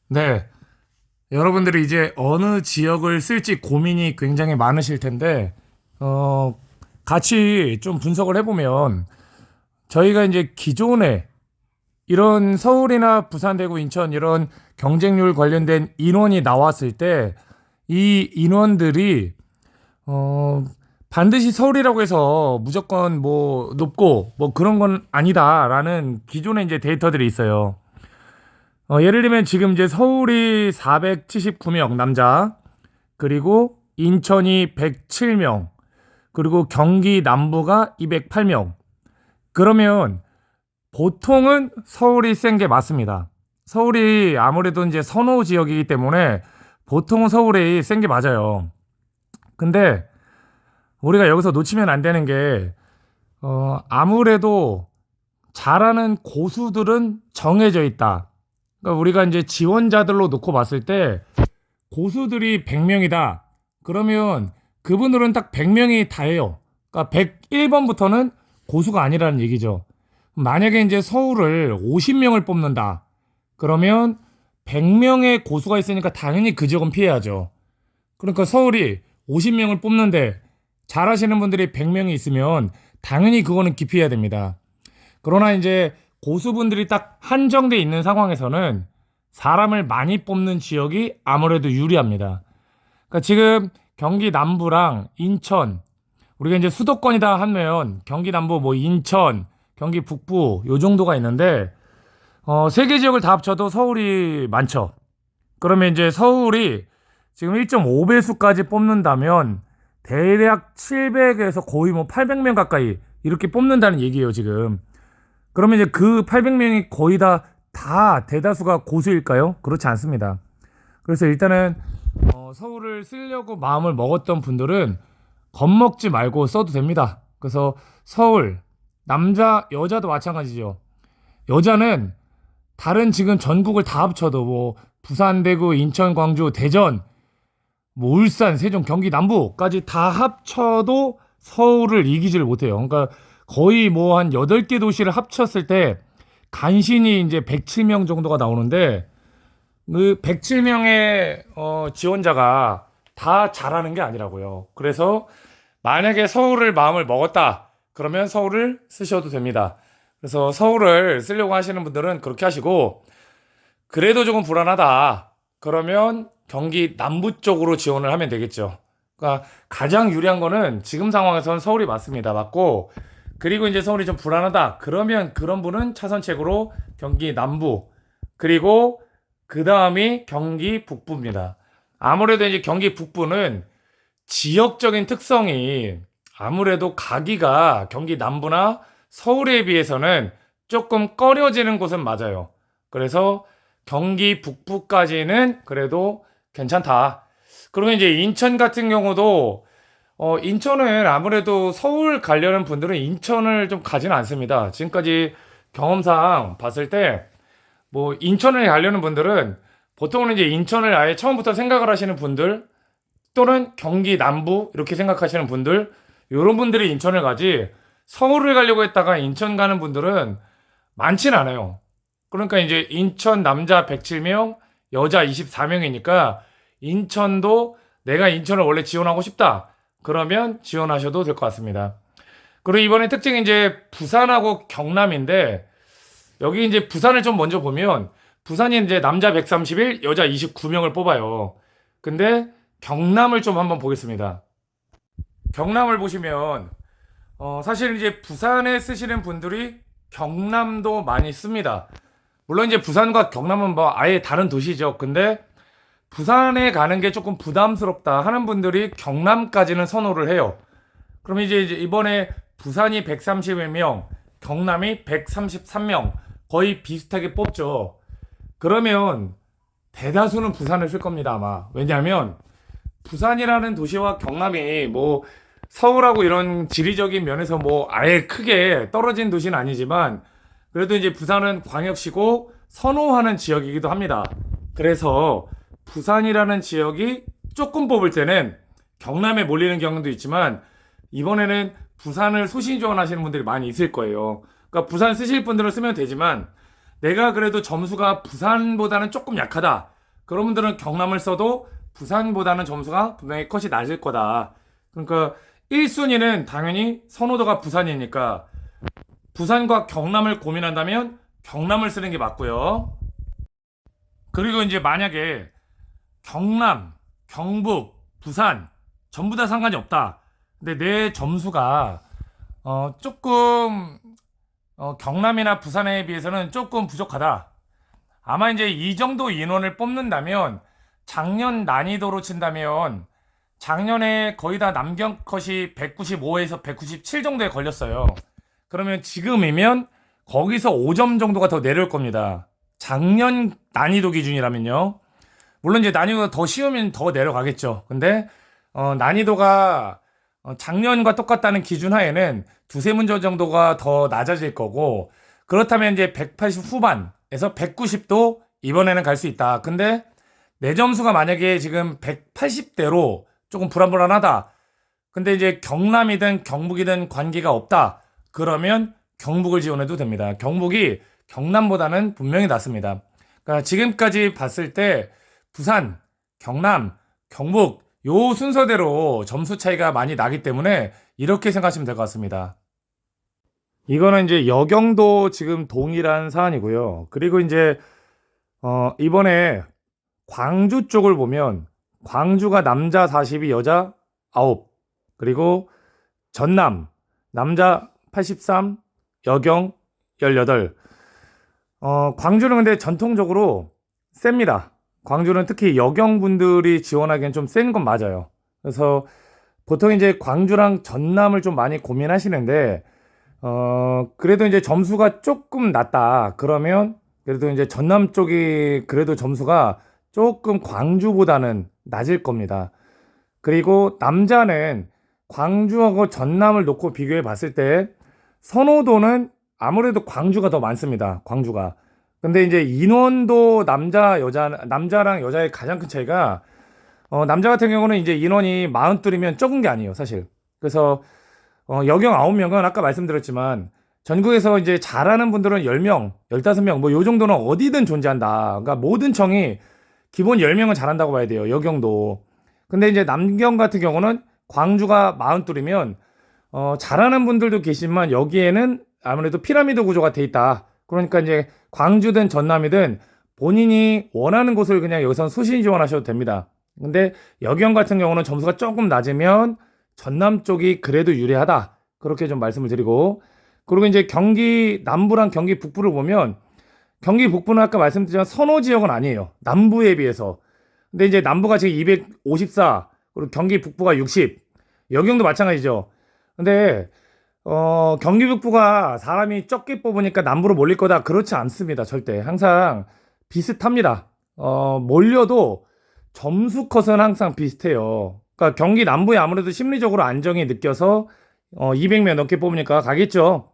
네. 여러분들이 이제 어느 지역을 쓸지 고민이 굉장히 많으실 텐데, 어, 같이 좀 분석을 해보면, 저희가 이제 기존에 이런 서울이나 부산, 대구, 인천 이런 경쟁률 관련된 인원이 나왔을 때, 이 인원들이, 어, 반드시 서울이라고 해서 무조건 뭐 높고 뭐 그런 건 아니다라는 기존의 이제 데이터들이 있어요. 예를 들면 지금 이제 서울이 479명 남자, 그리고 인천이 107명, 그리고 경기 남부가 208명. 그러면 보통은 서울이 센 게 맞습니다. 서울이 아무래도 이제 선호 지역이기 때문에 보통은 서울이 센 게 맞아요. 근데 우리가 여기서 놓치면 안 되는 게, 아무래도 잘하는 고수들은 정해져 있다. 그러니까 우리가 이제 지원자들로 놓고 봤을 때 고수들이 100명이다. 그러면 그분들은 딱 100명이 다예요. 그러니까 101번부터는 고수가 아니라는 얘기죠. 만약에 이제 서울을 50명을 뽑는다. 그러면 100명의 고수가 있으니까 당연히 그 지역은 피해야죠. 그러니까 서울이 50명을 뽑는데 잘하시는 분들이 100명이 있으면 당연히 그거는 기피해야 됩니다. 그러나 이제 고수분들이 딱 한정돼 있는 상황에서는 사람을 많이 뽑는 지역이 아무래도 유리합니다. 그러니까 지금 경기 남부랑 인천, 우리가 이제 수도권이다 하면 경기 남부, 뭐 인천, 경기 북부 요 정도가 있는데, 세 개 지역을 다 합쳐도 서울이 많죠. 그러면 이제 서울이 지금 1.5배수까지 뽑는다면 대략 700에서 거의 뭐 800명 가까이 이렇게 뽑는다는 얘기예요, 지금. 그러면 이제 그 800명이 거의 다 대다수가 고수일까요? 그렇지 않습니다. 그래서 일단은 서울을 쓰려고 마음을 먹었던 분들은 겁먹지 말고 써도 됩니다. 그래서 서울, 남자, 여자도 마찬가지죠. 여자는 다른 지금 전국을 다 합쳐도 뭐 부산, 대구, 인천, 광주, 대전, 뭐 울산, 세종, 경기 남부까지 다 합쳐도 서울을 이기지를 못해요. 그러니까 거의 뭐 한 8개 도시를 합쳤을 때 간신히 이제 107명 정도가 나오는데, 그 107명의 지원자가 다 잘하는 게 아니라고요. 그래서 만약에 서울을 마음을 먹었다. 그러면 서울을 쓰셔도 됩니다. 그래서 서울을 쓰려고 하시는 분들은 그렇게 하시고, 그래도 조금 불안하다. 그러면 경기 남부 쪽으로 지원을 하면 되겠죠. 그러니까 가장 유리한 거는 지금 상황에서는 서울이 맞습니다. 맞고, 그리고 이제 서울이 좀 불안하다. 그러면 그런 분은 차선책으로 경기 남부, 그리고 그 다음이 경기 북부입니다. 아무래도 이제 경기 북부는 지역적인 특성이 아무래도 가기가 경기 남부나 서울에 비해서는 조금 꺼려지는 곳은 맞아요. 그래서 경기 북부까지는 그래도 괜찮다. 그러면 이제 인천 같은 경우도, 인천은 아무래도 서울 가려는 분들은 인천을 좀 가지는 않습니다. 지금까지 경험상 봤을 때, 뭐, 인천을 가려는 분들은 보통은 이제 인천을 아예 처음부터 생각을 하시는 분들, 또는 경기 남부, 이렇게 생각하시는 분들, 이런 분들이 인천을 가지, 서울을 가려고 했다가 인천 가는 분들은 많진 않아요. 그러니까 이제 인천 남자 107명, 여자 24명이니까, 인천도 내가 인천을 원래 지원하고 싶다. 그러면 지원하셔도 될 것 같습니다. 그리고 이번에 특징이 이제 부산하고 경남인데, 여기 이제 부산을 좀 먼저 보면 부산이 이제 남자 131, 여자 29명을 뽑아요. 근데 경남을 좀 한번 보겠습니다. 경남을 보시면 사실 이제 부산에 쓰시는 분들이 경남도 많이 씁니다. 물론 이제 부산과 경남은 뭐 아예 다른 도시죠. 근데 부산에 가는 게 조금 부담스럽다 하는 분들이 경남까지는 선호를 해요. 그럼 이제 이번에 부산이 131명, 경남이 133명, 거의 비슷하게 뽑죠. 그러면 대다수는 부산을 쓸 겁니다, 아마. 왜냐하면 부산이라는 도시와 경남이 뭐 서울하고 이런 지리적인 면에서 뭐 아예 크게 떨어진 도시는 아니지만, 그래도 이제 부산은 광역시고 선호하는 지역이기도 합니다. 그래서 부산이라는 지역이 조금 뽑을 때는 경남에 몰리는 경우도 있지만, 이번에는 부산을 소신 지원하시는 분들이 많이 있을 거예요. 그러니까 부산 쓰실 분들은 쓰면 되지만, 내가 그래도 점수가 부산보다는 조금 약하다. 그런 분들은 경남을 써도 부산보다는 점수가 분명히 컷이 낮을 거다. 그러니까 1순위는 당연히 선호도가 부산이니까 부산과 경남을 고민한다면 경남을 쓰는 게 맞고요. 그리고 이제 만약에 경남, 경북, 부산 전부 다 상관이 없다. 근데 내 점수가 조금 경남이나 부산에 비해서는 조금 부족하다. 아마 이제 이 정도 인원을 뽑는다면 작년 난이도로 친다면 작년에 거의 다 남경 컷이 195에서 197 정도에 걸렸어요. 그러면 지금이면 거기서 5점 정도가 더 내려올 겁니다. 작년 난이도 기준이라면요. 물론 이제 난이도가 더 쉬우면 더 내려가겠죠. 근데 난이도가 작년과 똑같다는 기준 하에는 두세 문제 정도가 더 낮아질 거고, 그렇다면 이제 180 후반에서 190도 이번에는 갈 수 있다. 근데 내 점수가 만약에 지금 180대로 조금 불안불안하다. 근데 이제 경남이든 경북이든 관계가 없다. 그러면 경북을 지원해도 됩니다. 경북이 경남보다는 분명히 낫습니다. 그러니까 지금까지 봤을 때 부산, 경남, 경북 요 순서대로 점수 차이가 많이 나기 때문에 이렇게 생각하시면 될 것 같습니다. 이거는 이제 여경도 지금 동일한 사안이고요. 그리고 이제 이번에 광주 쪽을 보면 광주가 남자 42, 여자 9, 그리고 전남 남자 83, 여경 18. 광주는 근데 전통적으로 셉니다. 광주는 특히 여경분들이 지원하기엔 좀 센 건 맞아요. 그래서 보통 이제 광주랑 전남을 좀 많이 고민하시는데, 그래도 이제 점수가 조금 낮다. 그러면 그래도 이제 전남 쪽이 그래도 점수가 조금 광주보다는 낮을 겁니다. 그리고 남자는 광주하고 전남을 놓고 비교해 봤을 때 선호도는 아무래도 광주가 더 많습니다. 광주가. 근데 이제 인원도 남자랑 여자의 가장 큰 차이가, 남자 같은 경우는 이제 인원이 42이면 적은 게 아니에요, 사실. 그래서, 여경 9명은 아까 말씀드렸지만, 전국에서 이제 잘하는 분들은 10명, 15명, 뭐 요 정도는 어디든 존재한다. 그러니까 모든 청이 기본 10명은 잘한다고 봐야 돼요, 여경도. 근데 이제 남경 같은 경우는 광주가 42이면, 잘하는 분들도 계시지만 여기에는 아무래도 피라미드 구조가 돼 있다. 그러니까 이제 광주든 전남이든 본인이 원하는 곳을 그냥 여기선 수신 지원하셔도 됩니다. 근데 여경 같은 경우는 점수가 조금 낮으면 전남 쪽이 그래도 유리하다. 그렇게 좀 말씀을 드리고, 그리고 이제 경기 남부랑 경기 북부를 보면 경기 북부는 아까 말씀드린 선호 지역은 아니에요. 남부에 비해서. 근데 이제 남부가 지금 254, 그리고 경기 북부가 60, 여경도 마찬가지죠. 근데 경기 북부가 사람이 적게 뽑으니까 남부로 몰릴 거다. 그렇지 않습니다. 절대. 항상 비슷합니다. 몰려도 점수 컷은 항상 비슷해요. 그러니까 경기 남부에 아무래도 심리적으로 안정이 느껴서 200명 넘게 뽑으니까 가겠죠.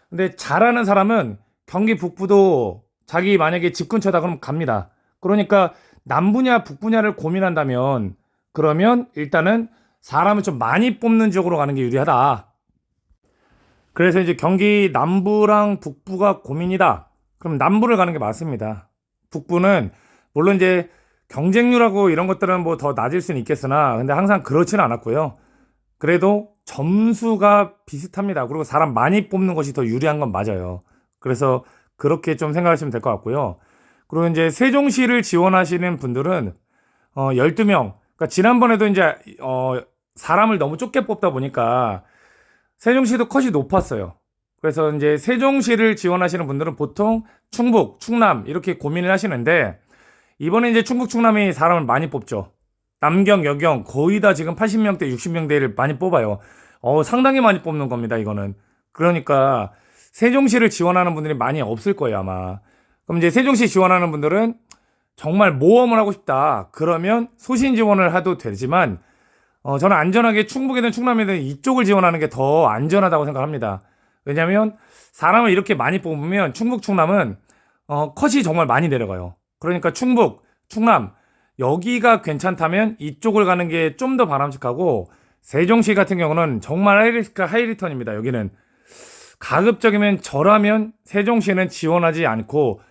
근데 잘하는 사람은 경기 북부도 자기 만약에 집 근처다 그러면 갑니다. 그러니까 남부냐 북부냐를 고민한다면 그러면 일단은 사람을 좀 많이 뽑는 쪽으로 가는 게 유리하다. 그래서 이제 경기 남부랑 북부가 고민이다. 그럼 남부를 가는 게 맞습니다. 북부는 물론 이제 경쟁률하고 이런 것들은 뭐 더 낮을 수는 있겠으나 근데 항상 그렇지는 않았고요. 그래도 점수가 비슷합니다. 그리고 사람 많이 뽑는 것이 더 유리한 건 맞아요. 그래서 그렇게 좀 생각하시면 될 것 같고요. 그리고 이제 세종시를 지원하시는 분들은 12명. 그러니까 지난번에도 이제 사람을 너무 좁게 뽑다 보니까 세종시도 컷이 높았어요. 그래서 이제 세종시를 지원하시는 분들은 보통 충북, 충남 이렇게 고민을 하시는데 이번에 이제 충북, 충남이 사람을 많이 뽑죠. 남경, 여경 거의 다 지금 80명대, 60명대를 많이 뽑아요. 상당히 많이 뽑는 겁니다, 이거는. 그러니까 세종시를 지원하는 분들이 많이 없을 거예요, 아마. 그럼 이제 세종시 지원하는 분들은 정말 모험을 하고 싶다. 그러면 소신 지원을 해도 되지만 저는 안전하게 충북이든 충남이든 이쪽을 지원하는 게 더 안전하다고 생각합니다. 왜냐하면 사람을 이렇게 많이 뽑으면 충북, 충남은 컷이 정말 많이 내려가요. 그러니까 충북, 충남 여기가 괜찮다면 이쪽을 가는 게 좀 더 바람직하고 세종시 같은 경우는 정말 하이리스크 하이리턴입니다. 여기는 가급적이면 저라면 세종시는 지원하지 않고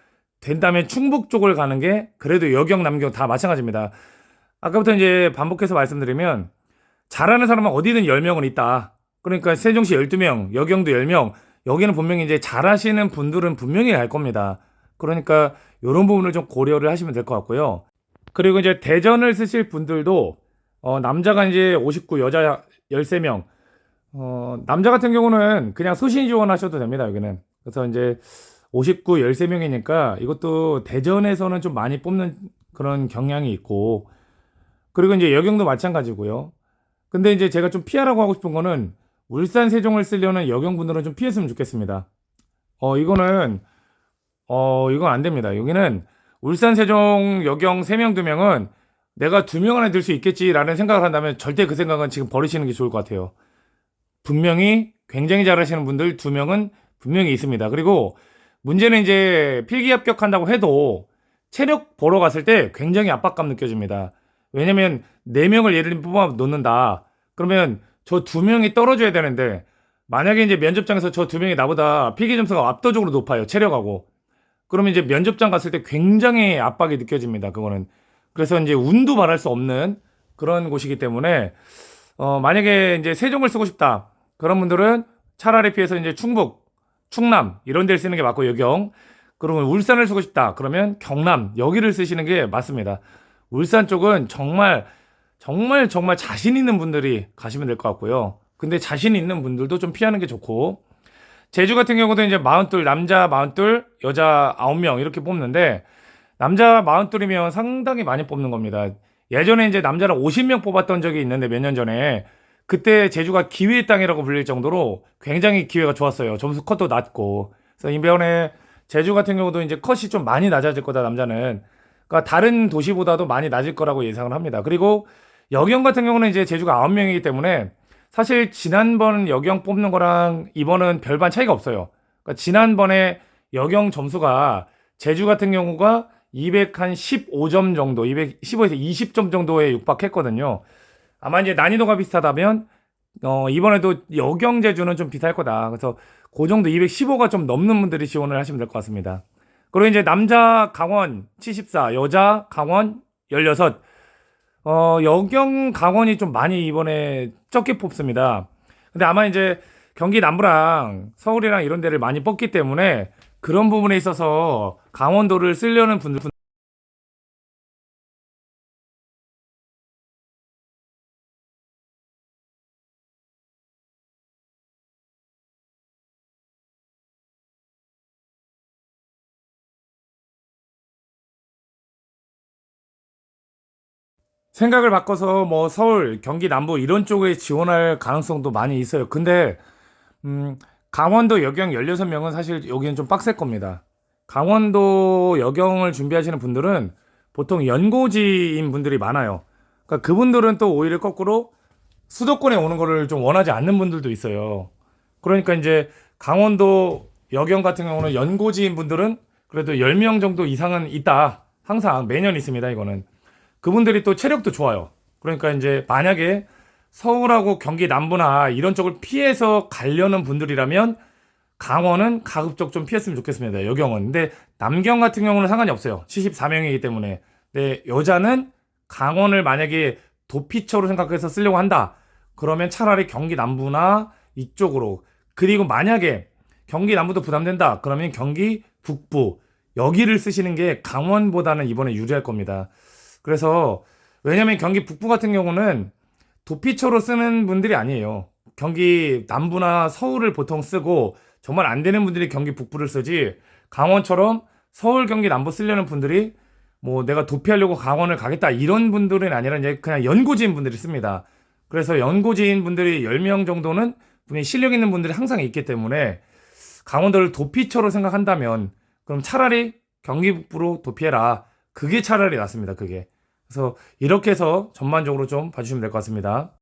된다면 충북 쪽을 가는 게 그래도 여경, 남경 다 마찬가지입니다. 아까부터 이제 반복해서 말씀드리면 잘하는 사람은 어디든 10명은 있다. 그러니까 세종시 12명, 여경도 10명. 여기는 분명히 이제 잘하시는 분들은 분명히 갈 겁니다. 그러니까 이런 부분을 좀 고려를 하시면 될 것 같고요. 그리고 이제 대전을 쓰실 분들도 남자가 이제 59, 여자 13명. 남자 같은 경우는 그냥 수신 지원하셔도 됩니다, 여기는. 그래서 이제 59, 13명이니까 이것도 대전에서는 좀 많이 뽑는 그런 경향이 있고, 그리고 이제 여경도 마찬가지고요. 근데 이제 제가 좀 피하라고 하고 싶은 거는 울산, 세종을 쓰려는 여경분들은 좀 피했으면 좋겠습니다. 이거는, 이건 안 됩니다. 여기는 울산, 세종, 여경 3명, 2명은 내가 2명 안에 들 수 있겠지라는 생각을 한다면 절대 그 생각은 지금 버리시는 게 좋을 것 같아요. 분명히 굉장히 잘하시는 분들 2명은 분명히 있습니다. 그리고 문제는 이제 필기 합격한다고 해도 체력 보러 갔을 때 굉장히 압박감 느껴집니다. 왜냐면 4명을 예를 들면 뽑아 놓는다. 그러면 저 2명이 떨어져야 되는데 만약에 이제 면접장에서 저 2명이 나보다 필기 점수가 압도적으로 높아요. 체력하고. 그러면 이제 면접장 갔을 때 굉장히 압박이 느껴집니다. 그거는. 그래서 이제 운도 바랄 수 없는 그런 곳이기 때문에 만약에 이제 세종을 쓰고 싶다. 그런 분들은 차라리 피해서 이제 충북, 충남 이런 데를 쓰는 게 맞고 여경. 그러면 울산을 쓰고 싶다. 그러면 경남 여기를 쓰시는 게 맞습니다. 울산 쪽은 정말 정말 정말 자신 있는 분들이 가시면 될 것 같고요. 근데 자신 있는 분들도 좀 피하는 게 좋고 제주 같은 경우도 이제 42 남자 42 여자 9명 이렇게 뽑는데 남자 42이면 상당히 많이 뽑는 겁니다. 예전에 이제 남자를 50명 뽑았던 적이 있는데 몇 년 전에 그때 제주가 기회의 땅이라고 불릴 정도로 굉장히 기회가 좋았어요. 점수 컷도 낮고. 그래서 이번에 제주 같은 경우도 이제 컷이 좀 많이 낮아질 거다 남자는. 그러니까 다른 도시보다도 많이 낮을 거라고 예상을 합니다. 그리고 여경 같은 경우는 이제 제주가 9명이기 때문에 사실 지난번 여경 뽑는 거랑 이번은 별반 차이가 없어요. 그러니까 지난번에 여경 점수가 제주 같은 경우가 215점 정도, 215에서 20점 정도에 육박했거든요. 아마 이제 난이도가 비슷하다면 이번에도 여경 제주는 좀 비슷할 거다. 그래서 그 정도 215가 좀 넘는 분들이 지원을 하시면 될 것 같습니다. 그리고 이제 남자 강원 74, 여자 강원 16. 여경 강원이 좀 많이 이번에 적게 뽑습니다. 근데 아마 이제 경기 남부랑 서울이랑 이런 데를 많이 뽑기 때문에 그런 부분에 있어서 강원도를 쓰려는 분들 생각을 바꿔서 뭐 서울, 경기 남부 이런 쪽에 지원할 가능성도 많이 있어요. 근데 강원도 여경 16명은 사실 여기는 좀 빡셀 겁니다. 강원도 여경을 준비하시는 분들은 보통 연고지인 분들이 많아요. 그러니까 그분들은 또 오히려 거꾸로 수도권에 오는 거를 좀 원하지 않는 분들도 있어요. 그러니까 이제 강원도 여경 같은 경우는 연고지인 분들은 그래도 10명 정도 이상은 있다. 항상 매년 있습니다, 이거는. 그분들이 또 체력도 좋아요. 그러니까 이제 만약에 서울하고 경기 남부나 이런 쪽을 피해서 가려는 분들이라면 강원은 가급적 좀 피했으면 좋겠습니다. 여경은. 근데 남경 같은 경우는 상관이 없어요. 74명이기 때문에. 근데 여자는 강원을 만약에 도피처로 생각해서 쓰려고 한다. 그러면 차라리 경기 남부나 이쪽으로. 그리고 만약에 경기 남부도 부담된다. 그러면 경기 북부. 여기를 쓰시는 게 강원보다는 이번에 유리할 겁니다. 그래서 왜냐면 경기 북부 같은 경우는 도피처로 쓰는 분들이 아니에요. 경기 남부나 서울을 보통 쓰고 정말 안 되는 분들이 경기 북부를 쓰지 강원처럼 서울 경기 남부 쓰려는 분들이 뭐 내가 도피하려고 강원을 가겠다 이런 분들은 아니라 이제 그냥 연고지인 분들이 씁니다. 그래서 연고지인 분들이 10명 정도는 분명히 실력 있는 분들이 항상 있기 때문에 강원도를 도피처로 생각한다면 그럼 차라리 경기 북부로 도피해라. 그게 차라리 낫습니다. 그게. 그래서 이렇게 해서 전반적으로 좀 봐주시면 될 것 같습니다.